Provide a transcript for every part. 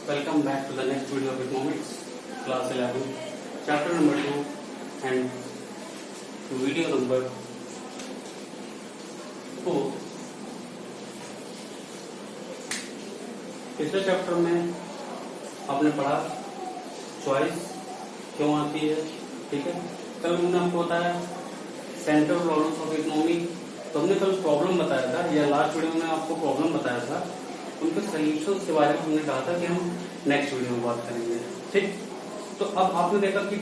Welcome back to the next video of economics, class 11, chapter number 2 and video number 4. पिछले chapter में आपने पढ़ा choice क्यों आती है, ठीक है। कल मैंने आपको बताया सेंट्रल प्रॉब्लम्स ऑफ इकोनॉमी, तो हमने कल प्रॉब्लम बताया था या लास्ट वीडियो में आपको प्रॉब्लम बताया था, उनके सोल्यूशंस के बारे में हमने कहा था कि हम नेक्स्ट वीडियो में बात करेंगे, ठीक। तो अब आपने देखा कि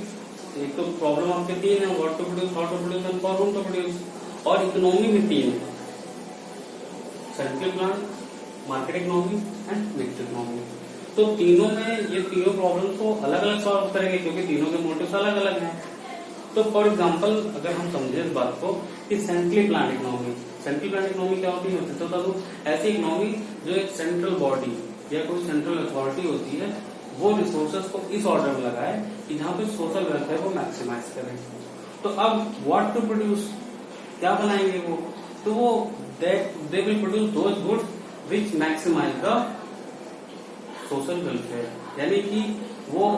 एक तो प्रॉब्लम आपके तीन है, what to produce, how to produce and for whom to produce, और इकोनॉमी में तीन है, central plan, market economy and mixed economy. तो तीनों में ये तीनों प्रॉब्लम को अलग अलग सॉल्व करेंगे क्योंकि तीनों के मोटिव्स अलग अलग हैं। तो फॉर एग्जाम्पल अगर हम समझे इस बात को कि centrally plan economy, central plan economy क्या होती है, तो ऐसी इकोनॉमी जो एक सेंट्रल बॉडी या कोई सेंट्रल अथॉरिटी होती है वो रिसोर्सेज को इस ऑर्डर में लगाए कि जहां पे सोशल वेलफेयर को मैक्सिमाइज करें। तो अब व्हाट टू प्रोड्यूस, क्या बनाएंगे वो, तो वो they will produce those goods which maximize the social welfare, यानी कि वो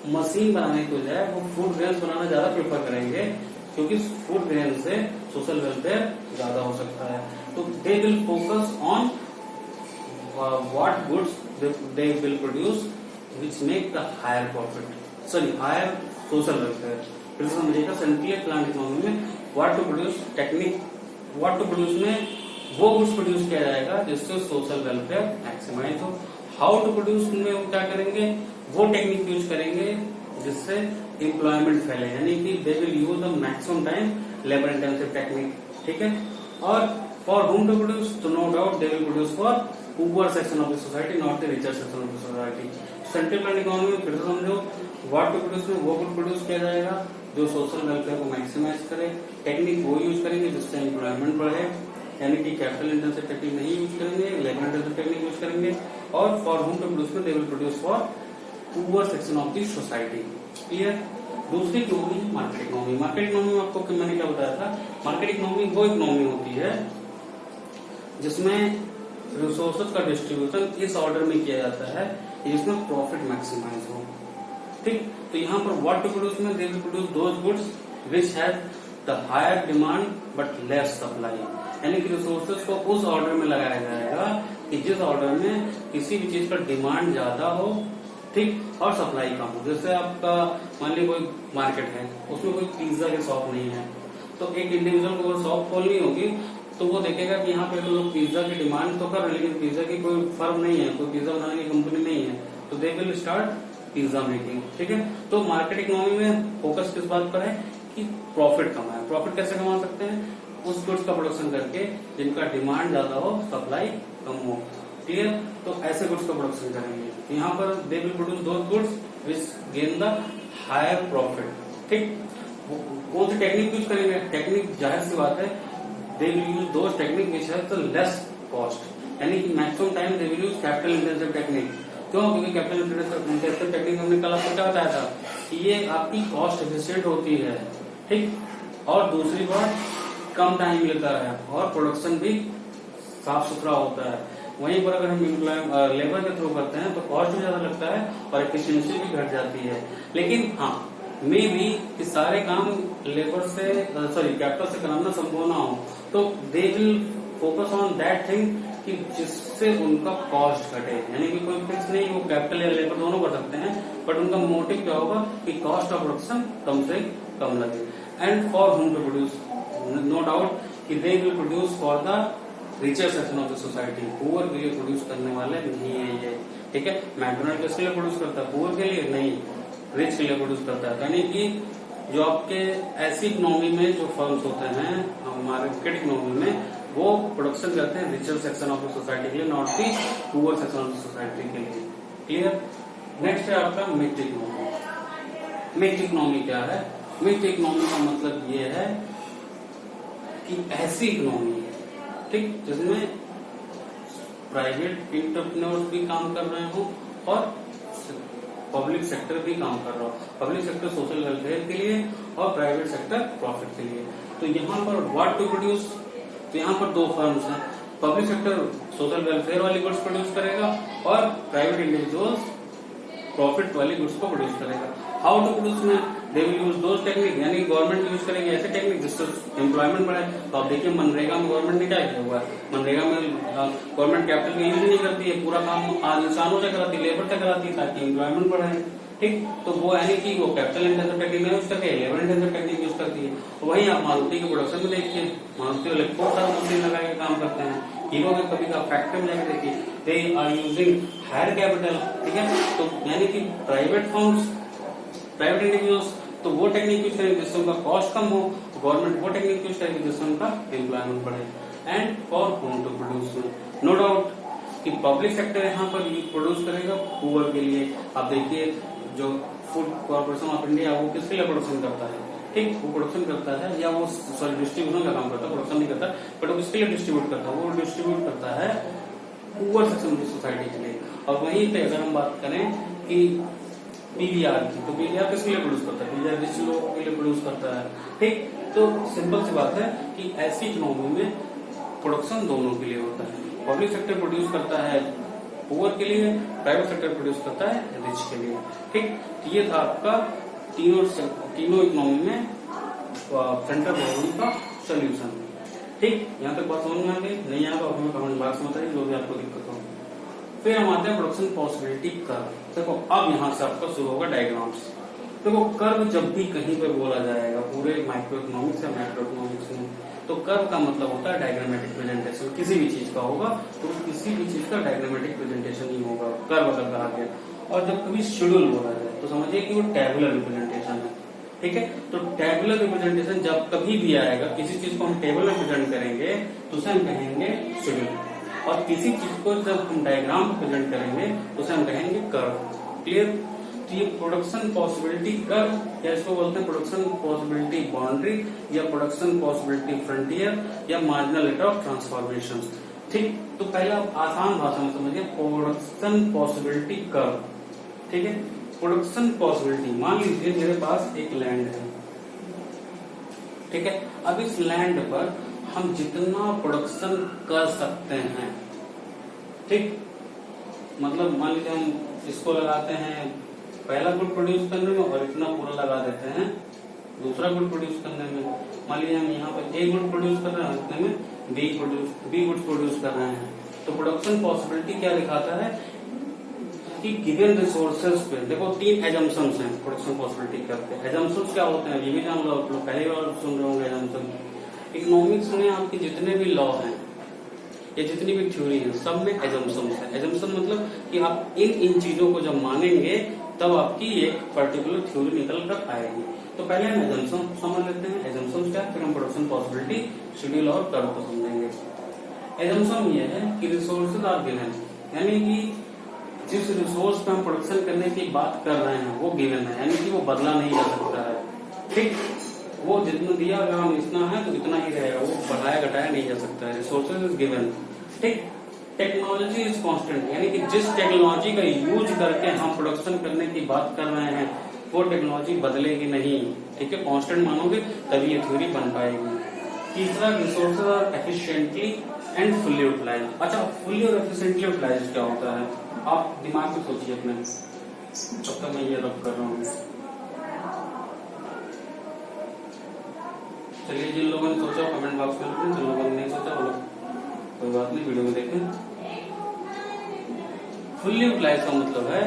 मशीन बनाने की बजाय वो फूड ग्रेन्स बनाना ज्यादा प्रेफर करेंगे क्योंकि फूड ग्रेन से सोशल वेलफेयर ज्यादा हो सकता है। तो they will focus on what goods they will produce which make the higher profit, sorry higher social welfare. फिर समझिएगा सेंट्रल प्लान इकोनॉमी में what to produce technique, what to produce में वो गुड्स प्रोड्यूस किया जाएगा जिससे सोशल वेलफेयर मैक्सिमाइज हो। How to produce में वो क्या करेंगे, वो टेक्निक यूज करेंगे जिससे एम्प्लॉयमेंट फैले, यानी कि they will use the maximum time labour intensive technique, ठीक है। और फॉर होम टू प्रोड्यूस, तो no doubt they will produce for poor section of the society, not the richer section of the society. Central plan economy में फिर से समझो what to produce में वो गुड प्रोड्यूस किया जाएगा जो सोशल वेलफेयर को मैक्सिमाइज करे, टेक्निक वो यूज करेंगे जिससे एम्प्लॉयमेंट बढ़े, यानी कि कैपिटल इंटेंसिव टेक्निक नहीं यूज करेंगे, लेबर इंटेंसिव टेक्निक यूज करेंगे। और फॉर होम टू प्रोड्यूस में they will produce for poor section of the society, clear. दूसरी economy market economy, market economy में आपको मैंने क्या बताया था, मार्केट इकोनॉमी वो इकोनॉमी होती है जिसमें रिसोर्सेज का डिस्ट्रीब्यूशन इस ऑर्डर में किया जाता है जिसमें प्रॉफिट मैक्सिमाइज हो, ठीक। तो यहाँ पर व्हाट टू प्रोड्यूस में they will produce those goods which have the higher demand but less supply, यानी कि रिसोर्सेज को उस ऑर्डर में लगाया जाएगा कि जिस ऑर्डर में किसी भी चीज का डिमांड ज्यादा हो, ठीक, और सप्लाई कम हो। जैसे आपका मान लीजिए कोई मार्केट है, उसमें कोई पिज्जा की शॉप नहीं है, तो एक इंडिविजुअल को अगर शॉप खोलनी होगी तो वो देखेगा कि यहाँ पे तो लोग पिज्जा की डिमांड तो कर रहे हैं लेकिन पिज्जा की कोई फर्म नहीं है, कोई पिज्जा बनाने की कंपनी नहीं है, तो they will start pizza making, ठीक है। तो मार्केट इकोनॉमी में फोकस किस बात पर है कि प्रॉफिट कमाए। प्रॉफिट कैसे कमा सकते हैं, उस गुड्स का प्रोडक्शन करके जिनका डिमांड ज्यादा हो, सप्लाई कम हो, क्लियर। तो ऐसे गुड्स का प्रोडक्शन करेंगे। यहाँ पर they will produce those goods which gain the higher profit, ठीक। कौन सी टेक्निक यूज करेंगे, टेक्निक जाहिर सी बात है they will use those technique which have the less cost, यानी कि maximum time they will use capital intensive technique. क्यों, क्योंकि कैपिटल इंटेंसिव टेक्निक हमने कल आपको क्या बताया था कि ये आपकी कॉस्ट एफिशिएंट होती है, ठीक। और दूसरी बात कम टाइम लेता है और प्रोडक्शन भी साफ सुथरा होता है। वहीं पर अगर हम लेबर के थ्रू करते हैं तो कॉस्ट भी ज्यादा लगता है और एफिशिएंसी भी घट जाती है। लेकिन हाँ, मे भी कि सारे काम लेबर से सॉरी कैपिटल से कराना संभव ना हो, तो they will focus on that thing कि जिससे उनका कॉस्ट घटे, यानी कि कोई फिक्स नहीं, वो कैपिटल या लेबर दोनों कर सकते हैं, बट उनका मोटिव क्या होगा कि कॉस्ट ऑफ प्रोडक्शन कम से कम लगे। And for whom to produce, no doubt कि they will produce for the richer section of the society, poor के लिए प्रोड्यूस करने वाले नहीं है ये, ठीक है। मैकडोनल्ड किसके लिए प्रोड्यूस करता है, पुअर के लिए नहीं, रिच के लिए प्रोड्यूस करता है। यानी कि जो आपके ऐसी इकोनॉमी में जो फर्म्स होते हैं मार्केट इकोनॉमी में, वो प्रोडक्शन करते हैं richer section of the society के लिए, not the poor section of the society के लिए, क्लियर। नेक्स्ट है आपका मिक्स्ड इकोनॉमी। मिक्स्ड इकोनॉमी क्या है, मिक्स्ड इकोनॉमी का मतलब ये है कि ऐसी इकोनॉमी है, ठीक, जिसमें प्राइवेट एंटरप्रेन्योर्स भी काम कर रहे हो और पब्लिक सेक्टर भी काम कर रहा हो। पब्लिक सेक्टर सोशल वेलफेयर के लिए और प्राइवेट सेक्टर प्रॉफिट के लिए। तो यहाँ पर व्हाट टू प्रोड्यूस, तो यहाँ पर दो फर्म्स हैं, पब्लिक सेक्टर सोशल वेलफेयर वाली गुड्स प्रोड्यूस करेगा और प्राइवेट इंडिविजुअल्स प्रॉफिट वाली गुड्स को प्रोड्यूस करेगा। हाउ टू प्रोड्यूस में they will use those technique, यानी गवर्नमेंट यूज करेगी ऐसे टेक्निक जिससे एम्प्लॉयमेंट बढ़े। तो आप देखिए मनरेगा में गवर्नमेंट ने क्या किया हुआ है, मनरेगा में गवर्नमेंट कैपिटल का यूज नहीं करती है, पूरा काम आज इंसानों से कराती है, लेबर से कराती है ताकि एम्प्लॉयमेंट बढ़े। ठीक, तो वो यानी कि वो कैपिटल इंटेंसिव टेक्निक यूज करती है, लेबर इंटेंसिव टेक्निक यूज करती है। तो वही आप मारुति के प्रोडक्शन में देखिए, मारुति वाले बहुत सारा मशीन लगा के काम करते हैं। हीरो के कभी का फैक्ट्री में जाकर देखिए, they are using higher capital. ठीक है, तो यानी कि प्राइवेट फर्म्स, प्राइवेट इंडिविजुअल्स तो वो टेक्निक यूज करेंगे जिससे उनका कॉस्ट कम हो, गवर्नमेंट वो टेक्निक यूज करेगी जिससे उनका एम्प्लॉयमेंट बढ़े। And for whom to produce, no doubt कि पब्लिक सेक्टर यहाँ पर प्रोड्यूस करेगा पुअर के लिए। आप देखिए जो फूड कॉर्पोरेशन ऑफ इंडिया वो किसके लिए प्रोडक्शन करता है, ठीक, वो प्रोडक्शन करता है या वो सॉरी डिस्ट्रीब्यूशन का काम करता है, प्रोडक्शन नहीं करता, बट वो किसके लिए डिस्ट्रीब्यूट करता है, वो डिस्ट्रीब्यूट करता है पुअर सेक्शन ऑफ सोसाइटी के लिए। और वहीं पे अगर हम बात करें कि पीवीआर की, तो पीवीआर किसके लिए प्रोड्यूस करता है, पीवीआर रिच लोगों के लिए प्रोड्यूस करता है। ठीक, तो सिंपल सी बात है कि ऐसी इकोनॉमी में प्रोडक्शन दोनों के लिए होता है। पब्लिक सेक्टर प्रोड्यूस करता है पुअर के लिए, प्राइवेट सेक्टर प्रोड्यूस करता है रिच के लिए। ठीक, तो ये था आपका तीनों इकोनॉमी में सेंट्रल गवर्नमेंट का सोल्यूशन। ठीक, यहाँ तक बात समझ में आ गई, नहीं आया तो हमें कमेंट बॉक्स में बताइए जो भी आपको दिक्कत हो। फिर हम आते हैं प्रोडक्शन पॉसिबिलिटी कर्व। देखो अब यहाँ से आपका शुरू होगा डायग्राम्स। देखो कर्व जब भी कहीं पे बोला जाएगा पूरे माइक्रो इकोनॉमिक्स या मैक्रो इकोनॉमिक्स में, तो कर्व का मतलब होता है डायग्रामेटिक प्रेजेंटेशन। किसी भी चीज का होगा तो किसी भी चीज का डायग्रामेटिक प्रेजेंटेशन ही होगा कर्व अगर कहा गया। और जब कभी शेड्यूल बोला जाए तो समझिए कि वो टेबुलर रिप्रेजेंटेशन है। ठीक है, तो टेबुलर रिप्रेजेंटेशन जब कभी भी आएगा, किसी चीज को हम टेबल रिप्रेजेंट करेंगे तो उसे हम कहेंगे शेड्यूल, और किसी चीज को जब हम डायग्राम प्रेजेंट करेंगे तो उसे हम कहेंगे कर्व। क्लियर, तो ये प्रोडक्शन पॉसिबिलिटी कर्व या इसको बोलते हैं प्रोडक्शन पॉसिबिलिटी बाउंड्री या प्रोडक्शन पॉसिबिलिटी फ्रंटियर या मार्जिनल रेट ऑफ ट्रांसफॉर्मेशन। ठीक, तो पहले आप आसान भाषा में समझिए प्रोडक्शन पॉसिबिलिटी कर्व। ठीक है, प्रोडक्शन पॉसिबिलिटी, मान लीजिए मेरे पास एक लैंड है। ठीक है, अब इस लैंड पर हम जितना प्रोडक्शन कर सकते हैं, ठीक, मतलब मान लीजिए हम इसको लगाते हैं पहला गुड प्रोड्यूस करने में और इतना पूरा लगा देते हैं दूसरा गुड प्रोड्यूस करने में। मान लीजिए हम यहाँ पर ए गुड प्रोड्यूस कर रहे हैं, इतने में बी गुड प्रोड्यूस कर रहे हैं। तो प्रोडक्शन पॉसिबिलिटी क्या दिखाता है कि गिवन रिसोर्सेज पे, देखो 3 एजम्पशंस हैं प्रोडक्शन पॉसिबिलिटी करते हैं। एजम्पशंस क्या होते हैं ये भी जान लो आप लोग, पहली बार सुन रहे होंगे एजम्पशन। इकोनॉमिक्स में आपके जितने भी लॉ हैं या जितनी भी थ्योरी है सब में एजम्पशंस है। एजम्पशन मतलब कि आप इन चीजों को जब मानेंगे तब आपकी एक पर्टिकुलर थ्योरी निकल कर आएगी। तो पहले हम एजम्पशन समझ लेते हैं, एजम्पशन क्या, फिर हम प्रोडक्शन पॉसिबिलिटी, शेड्यूल और कर्व को समझेंगे। एजम्पशन ये है कि रिसोर्सेज आर गिवन, यानी कि जिस रिसोर्स पे हम प्रोडक्शन करने की बात कर रहे हैं वो गिवन है, यानी कि वो बदला नहीं जा सकता है। ठीक, वो जितना दिया अगर हम इतना है तो इतना ही रहेगा, वो बढ़ाया घटाया नहीं जा सकता है। Resources is given. ठीक, टेक्नोलॉजी इज कांस्टेंट, यानी कि जिस टेक्नोलॉजी का यूज करके हम प्रोडक्शन करने की बात कर रहे हैं वो टेक्नोलॉजी बदलेगी नहीं। ठीक है, कांस्टेंट मानोगे तभी ये थ्योरी बन पाएगी। तीसरा, resources are efficiently and fully utilize. अच्छा, फुल्ली और एफिशिएंटली यूटिलाइज क्या होता है आप दिमाग में सोचिए अपने, तब तक मैं ये रब कर रहा हूँ। चलिए, जिन लोगों ने सोचा कमेंट बॉक्स में लिखें, जिन लोगों ने नहीं सोचा वो लोग कोई बात नहीं, वीडियो में देखें। फुल्ली यूटिलाइज का मतलब है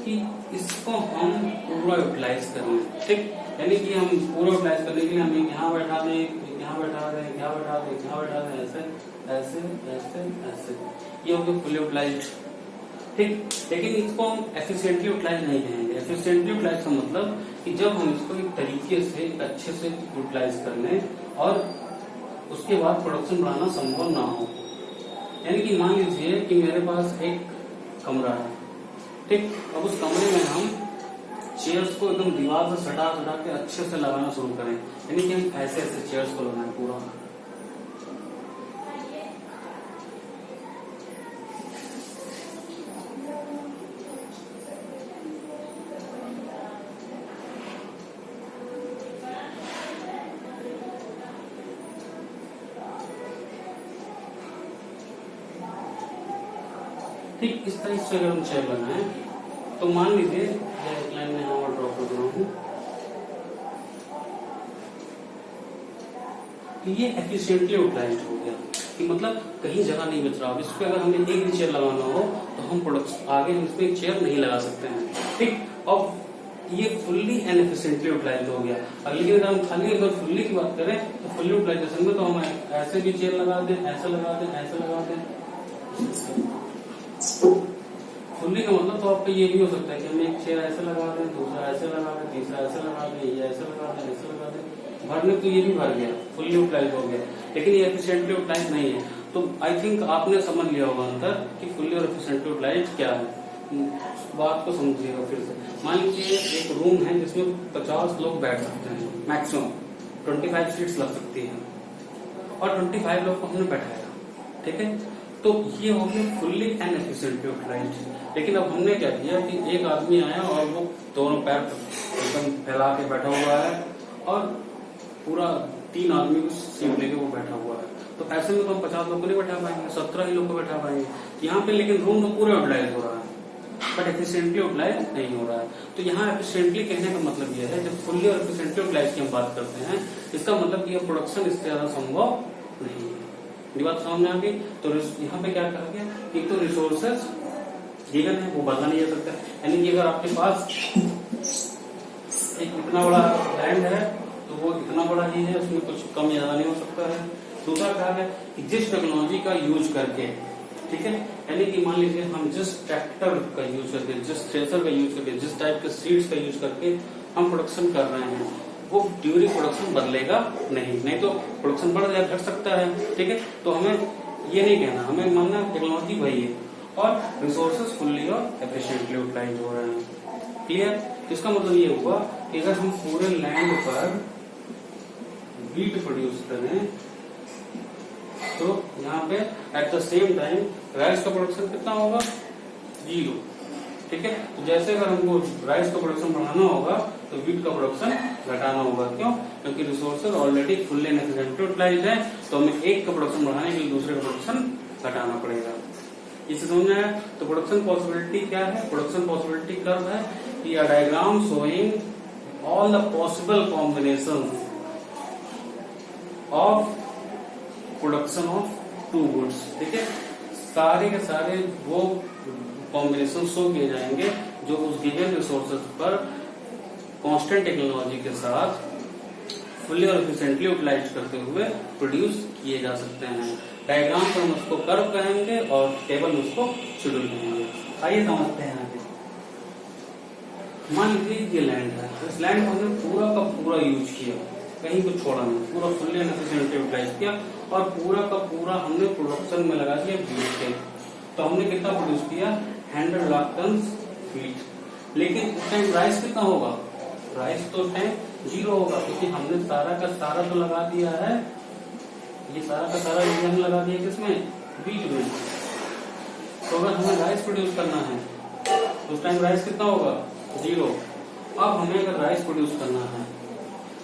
कि इसको हम पूरा यूटिलाइज कर लें। ठीक, यानी कि हम पूरा यूटिलाइज करने के लिए हम यहाँ बैठा दें, यहाँ बैठा दें, यहाँ बैठा दें, यहाँ बैठा दें, ऐसे ऐसे ऐसे ऐसे, ये हो गया फुल्ली यूटिलाइज। ठीक, लेकिन इसको हम एफिशिएंटली यूटिलाइज नहीं कहेंगे। एफिशिएंटली यूटिलाइज का मतलब कि जब हम इसको एक तरीके से अच्छे से यूटिलाइज कर लें और उसके बाद प्रोडक्शन बढ़ाना संभव ना हो। यानी कि मान लीजिए कि मेरे पास एक कमरा है। ठीक, अब उस कमरे में हम चेयर्स को एकदम दीवार से सटा सटा के अच्छे से लगाना शुरू करें, यानी कि हम ऐसे ऐसे चेयर्स को लगाएं पूरा। ठीक, इस तरह से अगर हम चेयर लगाएं तो मान लीजिए एक लाइन में यहाँ ड्रॉ कर रहा हूँ कि ये एफिशिएंटली यूटिलाइज हो गया, कि मतलब कहीं जगह नहीं बच रहा। अब इस पे अगर हमें एक भी चेयर लगाना हो तो हम प्रोडक्ट आगे हम इसमें एक चेयर नहीं लगा सकते हैं, ठीक। अब ये फुल्ली एंड एफिशिएंटली यूटिलाइज हो गया। अब लेकिन अगर हम खाली अगर फुल्ली की बात करें तो फुल्ली यूटिलाइजेशन में तो हम ऐसे भी चेयर लगा दें, ऐसे लगा दें, ऐसे लगा दें। फुल्ली का मतलब तो आपको ये भी हो सकता है कि हम एक चेयर ऐसे लगा दें, दूसरा ऐसे लगा दें, तीसरा ऐसे लगा दें, ये ऐसे लगा दें, ऐसे लगा दें। भरने तो ये भी भर गया, फुल्ली यूटिलाइज हो गया, लेकिन ये एफिशिएंटली यूटिलाइज नहीं है। तो आई थिंक आपने समझ लिया होगा अंतर कि फुल्ली और एफिशिएंटली यूटिलाइज क्या है। बात को समझिएगा फिर से। मान लीजिए एक रूम है जिसमें 50 लोग बैठ सकते हैं, मैक्सिमम 25 सीट्स लग सकती हैं, और 25 लोग को हमने बैठाया, ठीक है। तो ये हो गया फुल्ली एंड एफिशिएंटली यूटिलाइज। लेकिन अब हमने क्या किया कि एक आदमी आया और वो दोनों पैर एकदम फैला के बैठा हुआ है और पूरा 3 आदमी को सीट लेके वो बैठा हुआ है। तो ऐसे में तो हम 50 लोग को नहीं बैठा पाएंगे, 17 ही लोग को बैठा पाएंगे यहाँ पे। लेकिन रूम तो पूरा यूटिलाइज हो रहा है, बट एफिशिएंटली यूटिलाइज नहीं हो रहा है। तो यहाँ एफिशिएंटली कहने का मतलब यह है, जब फुल्ली और एफिशिएंटली यूटिलाइज की हम बात करते हैं, इसका मतलब कि प्रोडक्शन इससे ज्यादा संभव नहीं है। ये बात समझ में आ गई। तो यहाँ पे क्या कहा गया, एक तो रिसोर्सेज गिवन है, वो बदला नहीं जा सकता। यानी कि अगर आपके पास एक इतना बड़ा लैंड है तो वो इतना बड़ा ही है, उसमें कुछ कम ज्यादा नहीं हो सकता है। दूसरा कहा गया कि जिस टेक्नोलॉजी का यूज करके, ठीक है, यानी कि मान लीजिए हम जिस ट्रैक्टर का यूज करके, जिस थ्रेसर का यूज करके, जिस टाइप के सीड्स का यूज करके हम प्रोडक्शन कर रहे हैं, वो ड्यूरिंग प्रोडक्शन बदलेगा नहीं तो प्रोडक्शन बढ़ या घट सकता है, ठीक है। तो हमें ये नहीं कहना, हमें मानना टेक्नोलॉजी वही है और रिसोर्सेज फुल्ली और एफिशिएंटली यूटिलाइज हो रहे हैं। क्लियर। इसका मतलब ये हुआ कि अगर हम पूरे लैंड पर वीट प्रोड्यूस करें तो यहाँ पे at the same time rice का प्रोडक्शन कितना होगा, 0, ठीक है। तो जैसे अगर हमको राइस का प्रोडक्शन बढ़ाना होगा तो वीट का प्रोडक्शन घटाना होगा। क्यों? क्योंकि resources already fully and efficiently utilized है, तो हमें एक का प्रोडक्शन बढ़ाने के लिए दूसरे का प्रोडक्शन घटाना पड़ेगा। इसे समझना है। तो प्रोडक्शन पॉसिबिलिटी क्या है? प्रोडक्शन पॉसिबिलिटी कर्व है कि a diagram showing all the possible combinations of production of 2 goods, ठीक है। सारे के सारे वो कॉम्बिनेशन शो किए जाएंगे जो उस गिवन रिसोर्सेज पर कांस्टेंट टेक्नोलॉजी के साथ फुल्ली और एफिशिएंटली यूटिलाइज करते हुए प्रोड्यूस किए जा सकते हैं। डायग्राम पर हम उसको कर्व कहेंगे और टेबल में उसको शेड्यूल कहेंगे। आइए समझते हैं आगे। मान लीजिए ये लैंड है, इस लैंड को हमने पूरा का पूरा यूज किया, कहीं कुछ छोड़ा नहीं, पूरा फुल्ली एंड एफिशिएंटली यूटिलाइज किया और पूरा का पूरा हमने प्रोडक्शन में लगा दिया वीट के। तो हमने कितना प्रोड्यूस किया? 100 लाख टन वीट। लेकिन उस टाइम राइस कितना होगा? राइस तो उस टाइम 0 होगा, क्योंकि हमने सारा का सारा तो लगा दिया है, ये सारा का सारा हमने लगा दिया किसमें? वीट में। तो अगर हमें राइस प्रोड्यूस करना है तो उस टाइम राइस कितना होगा? 0। अब हमें अगर राइस प्रोड्यूस करना है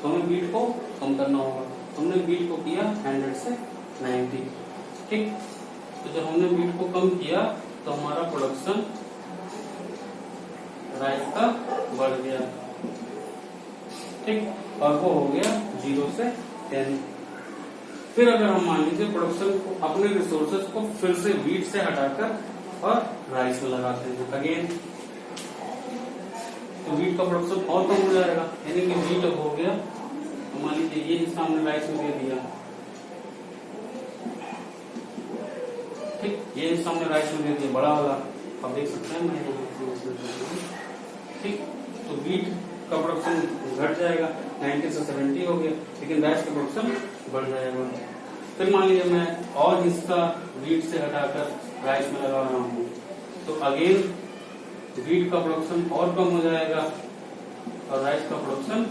तो हमें वीट को कम करना होगा। हमने वीट को किया 100 से 90, ठीक। तो जब हमने वीट को कम किया तो हमारा प्रोडक्शन राइस का बढ़ गया, ठीक, और वो हो गया 0 से 10। फिर अगर हम मान लीजिए प्रोडक्शन को, अपने रिसोर्सेज को फिर से वीट से हटाकर और राइस में लगाते हैं अगेन, तो वीट का प्रोडक्शन और कम हो जाएगा। यानी कि वीट हो गया, तो मान लीजिए ये हिस्सा हमने राइस में दे दिया, ठीक, ये हिस्सा हमने राइस में दे दिया बड़ा वाला, आप देख सकते हैं मैं, ठीक। तो वीट का प्रोडक्शन घट जाएगा, 90 से 70 हो गया, लेकिन राइस का प्रोडक्शन बढ़ जाएगा। फिर मान लीजिए मैं और हिस्सा वीट से हटाकर राइस में लगा रहा हूँ, तो अगेन वीट का प्रोडक्शन और कम हो जाएगा और राइस का प्रोडक्शन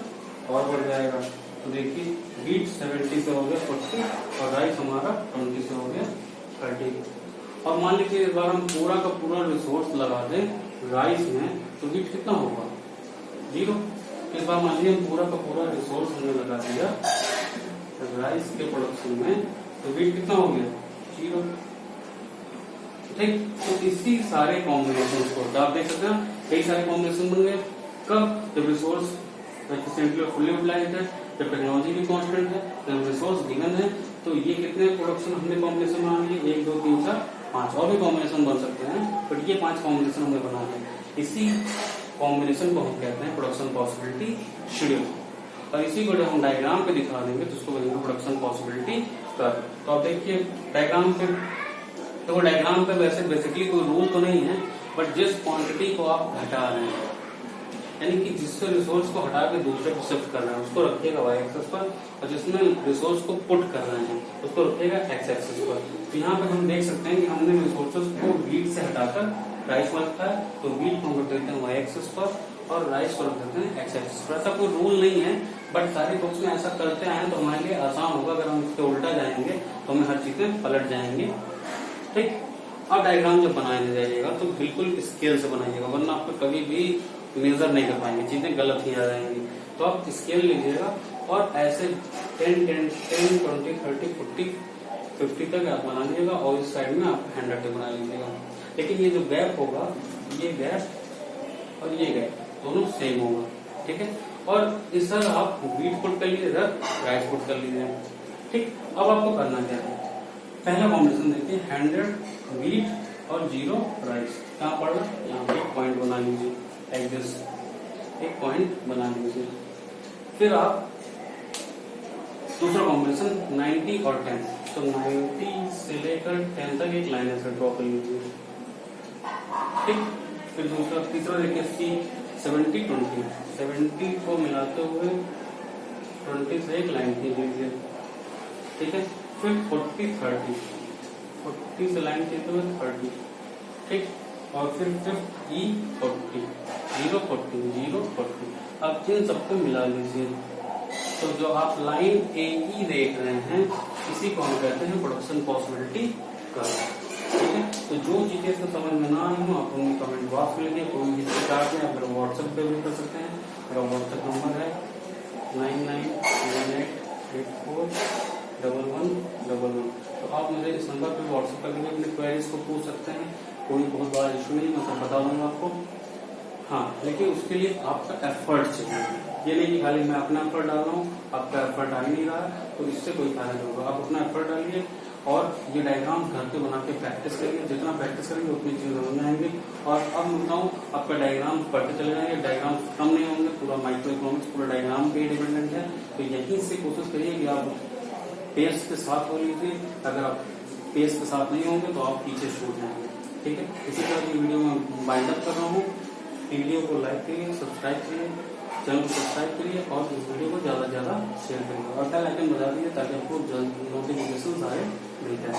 और बढ़ जाएगा। तो देखिए वीट 70 से हो गया 40 और राइस हमारा 20 से हो गया 30। और मान लीजिए इस बार हम पूरा का पूरा रिसोर्स लगा दें राइस में, तो वीट कितना होगा? 0। इस बार मान लीजिए हम पूरा का पूरा रिसोर्स हमने लगा दिया राइस के प्रोडक्शन में, तो वीट कितना हो गया? 0, ठीक। तो इसी सारे कॉम्बिनेशन को आप देख सकते हैं कई सारे कॉम्बिनेशन बन गए। कब? जब रिसोर्स एफिशिएंटली और फुल्ली यूटिलाइज्ड है, जब टेक्नोलॉजी भी कांस्टेंट है, जब रिसोर्स गिवन है। तो ये कितने प्रोडक्शन हमने कॉम्बिनेशन बना लिए? 1 2 3 4 5। और भी कॉम्बिनेशन बन सकते हैं, बट ये 5 कॉम्बिनेशन हमने बना लिए। इसी कॉम्बिनेशन को हम कहते हैं प्रोडक्शन पॉसिबिलिटी शेड्यूल। और इसी को जब हम डायग्राम पे दिखा देंगे तो उसको बोलेंगे प्रोडक्शन पॉसिबिलिटी कर्व। तो आप देखिए डायग्राम पे, तो डायग्राम पे वैसे बेसिकली कोई रूल तो नहीं है, बट जिस क्वांटिटी को आप घटा रहे हैं, यानी कि जिससे रिसोर्स को हटा के दूसरे को शिफ्ट कर रहे हैं उसको रखिएगा वाई एक्सेस पर, और जिसमें रिसोर्स को पुट कर रहे हैं उसको रखिएगा एक्स एक्सेस पर। तो यहाँ पे हम देख सकते हैं कि हमने रिसोर्सेज को वीट से हटाकर राइस पर रखा है, तो वीट को हम रख देते हैं वाई एक्सेस पर और राइस को रख देते हैं एक्स एक्सेस पर। ऐसा कोई रूल नहीं है, बट सारे बुक्स में ऐसा करते आए तो हमारे लिए आसान होगा। अगर हम इसके उल्टा जाएंगे तो हमें हर चीजें पलट जाएंगे। ठीक, और डायग्राम जब बनाने जाइएगा तो बिल्कुल स्केल से बनाइएगा, वरना आपको कभी भी मेजर नहीं कर पाएंगे, चीजें गलत ही आ जाएंगी। तो आप स्केल लीजिएगा और ऐसे 10 10 10 20 30 40 50 तक आप बना लीजिएगा, और इस साइड में आप हैंड टेप बना लीजिएगा। लेकिन ये जो गैप होगा, ये गैप और ये गैप दोनों सेम होगा। ठीक है, और इस तरह आप वीट पुट कर लीजिए, इधर राइस पुट कर लीजिए। ठीक, अब आपको करना क्या है? पहला कॉम्बिनेशन देखिए, 100 वीट और 0 राइस। कहाँ पड़ा? यहाँ पे एक पॉइंट बना लीजिए, लाइक दिस, एक पॉइंट बना लीजिए। फिर आप दूसरा कॉम्बिनेशन 90 और 10, तो 90 से लेकर 10 तक एक लाइन ऐसे ड्रॉ कर लीजिए। ठीक, फिर दूसरा तीसरा देखिए, 70 20, 70 को मिलाते हुए 20 से एक लाइन खींच लीजिए। ठीक है, फिर 40 30, 40 से लाइन खींचते हुए 30। ठीक, और फिर 50 40, 0 40 0 40। अब इन सबको मिला लीजिए, तो जो आप लाइन ए ई देख रहे हैं इसी को हम कहते हैं प्रोडक्शन पॉसिबिलिटी कर्व। ठीक है, तो जो चीजें इसको समझ में ना आई हो आप उनकी कमेंट बॉक्स में लिखिए, कोई भी शिकायत है आप व्हाट्सएप पे भी कर सकते हैं। मेरा व्हाट्सएप नंबर है 9918841111। तो आप मुझे इस नंबर पे व्हाट्सएप करके अपनी क्वेरीज को पूछ सकते हैं, कोई बहुत बड़ा इशू नहीं, मैं सब बता दूंगा आपको। हाँ, लेकिन उसके लिए आपका एफर्ट चाहिए, ये नहीं कि खाली मैं अपना एफर्ट डाल रहा हूँ, आपका एफर्ट आ ही नहीं रहा, तो इससे कोई फायदा नहीं होगा। आप अपना एफर्ट डालिए और ये डायग्राम घर पे बना के प्रैक्टिस करिए। जितना प्रैक्टिस करेंगे उतनी चीजें समझ में आएंगे। और अब मैं बताऊँ, आपका डायग्राम पढ़ते चले जाएंगे, डायग्राम कम नहीं होंगे। पूरा माइक्रो इकोनॉमिक्स पूरा डायग्राम पे डिपेंडेंट है, तो यहीं से कोशिश करिए कि आप पेस के साथ हो लीजिए। अगर आप पेस के साथ नहीं होंगे तो आप पीछे छूट जाएंगे। ठीक है, इसी तरह की वीडियो में बाइंड अप कर रहा हूँ। वीडियो को लाइक करिए, सब्सक्राइब करिए, चैनल को सब्सक्राइब करिए और इस वीडियो को ज्यादा से ज्यादा शेयर करिए और बेल आइकन बजा दीजिए ताकि आपको नोटिफिकेशन सारे मिलते हैं।